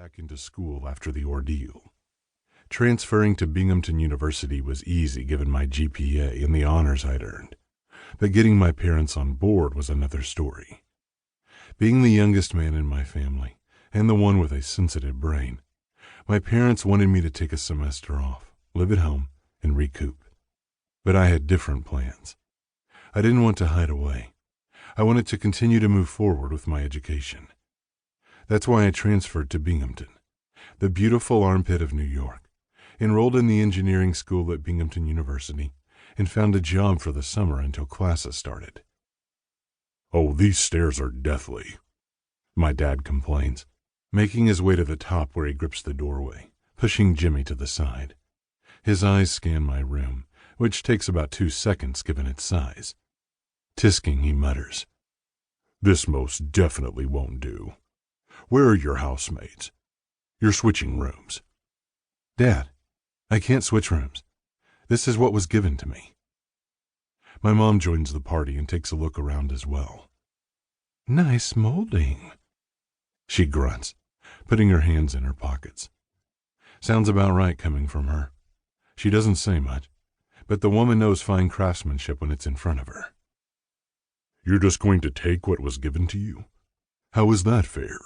back into school after the ordeal. Transferring to Binghamton University was easy given my GPA and the honors I'd earned, but getting my parents on board was another story. Being the youngest man in my family, and the one with a sensitive brain, my parents wanted me to take a semester off, live at home, and recoup. But I had different plans. I didn't want to hide away. I wanted to continue to move forward with my education. That's why I transferred to Binghamton, the beautiful armpit of New York, enrolled in the engineering school at Binghamton University, and found a job for the summer until classes started. "Oh, these stairs are deathly," my dad complains, making his way to the top where he grips the doorway, pushing Jimmy to the side. His eyes scan my room, which takes about 2 seconds given its size. Tisking, he mutters, "This most definitely won't do. Where are your housemates? You're switching rooms." "Dad, I can't switch rooms. This is what was given to me." My mom joins the party and takes a look around as well. "Nice molding," she grunts, putting her hands in her pockets. Sounds about right coming from her. She doesn't say much, but the woman knows fine craftsmanship when it's in front of her. "You're just going to take what was given to you? How is that fair?"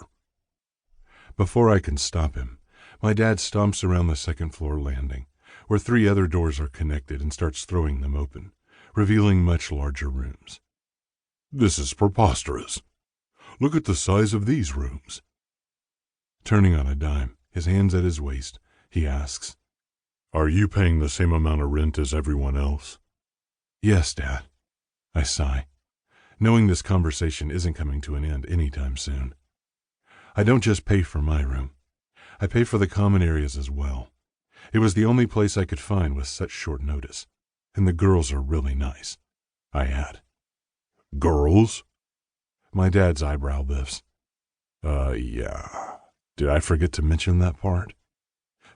Before I can stop him, my dad stomps around the second-floor landing, where 3 other doors are connected, and starts throwing them open, revealing much larger rooms. "This is preposterous. Look at the size of these rooms." Turning on a dime, his hands at his waist, he asks, "Are you paying the same amount of rent as everyone else?" "Yes, Dad." I sigh, knowing this conversation isn't coming to an end anytime soon. I don't just pay for my room. I pay for the common areas as well. It was the only place I could find with such short notice. And the girls are really nice, I add. "Girls?" My dad's eyebrow lifts. Yeah. Did I forget to mention that part?"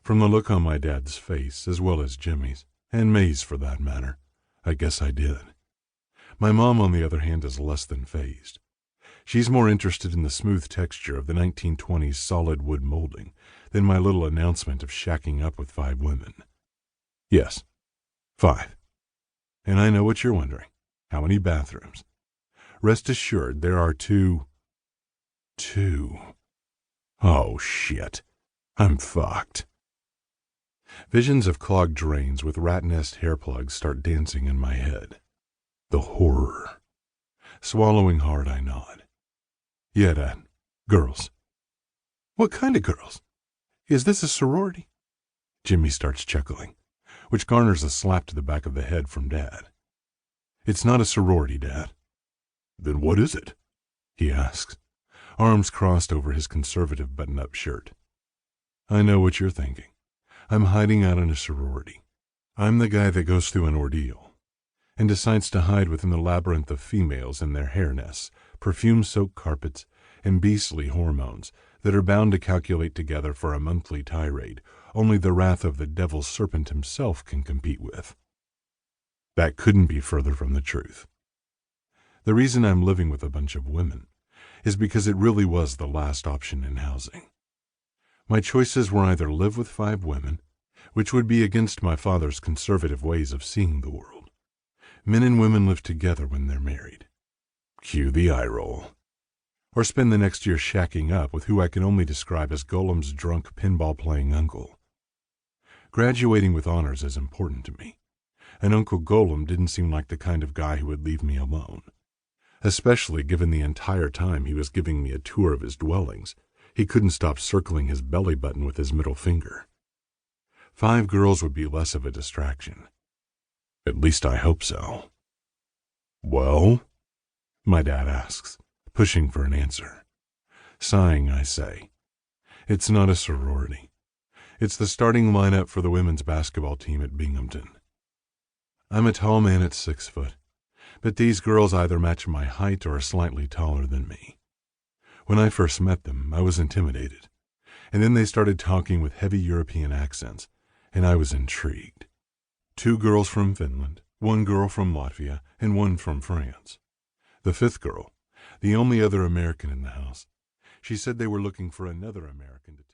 From the look on my dad's face, as well as Jimmy's, and May's for that matter, I guess I did. My mom, on the other hand, is less than fazed. She's more interested in the smooth texture of the 1920s solid wood molding than my little announcement of shacking up with 5 women. Yes, 5. And I know what you're wondering. How many bathrooms? Rest assured, there are 2. 2. Oh, shit. I'm fucked. Visions of clogged drains with rat nest hair plugs start dancing in my head. The horror. Swallowing hard, I nod. "Yeah, Dad. Girls." "What kind of girls? Is this a sorority?" Jimmy starts chuckling, which garners a slap to the back of the head from Dad. "It's not a sorority, Dad." "Then what is it?" he asks, arms crossed over his conservative button-up shirt. I know what you're thinking. I'm hiding out in a sorority. I'm the guy that goes through an ordeal and decides to hide within the labyrinth of females in their hair nests, perfume-soaked carpets, and beastly hormones that are bound to calculate together for a monthly tirade only the wrath of the devil's serpent himself can compete with. That couldn't be further from the truth. The reason I'm living with a bunch of women is because it really was the last option in housing. My choices were either live with 5 women, which would be against my father's conservative ways of seeing the world. Men and women live together when they're married. Cue the eye roll. Or spend the next year shacking up with who I can only describe as Golem's drunk pinball-playing uncle. Graduating with honors is important to me, and Uncle Golem didn't seem like the kind of guy who would leave me alone, especially given the entire time he was giving me a tour of his dwellings. He couldn't stop circling his belly button with his middle finger. 5 girls would be less of a distraction. At least I hope so. "Well?" my dad asks, pushing for an answer. Sighing, I say, "It's not a sorority. It's the starting lineup for the women's basketball team at Binghamton. I'm a tall man at 6 foot, but these girls either match my height or are slightly taller than me. When I first met them, I was intimidated, and then they started talking with heavy European accents, and I was intrigued. 2 girls from Finland, 1 girl from Latvia, and 1 from France. The 5th girl, the only other American in the house, she said they were looking for another American to take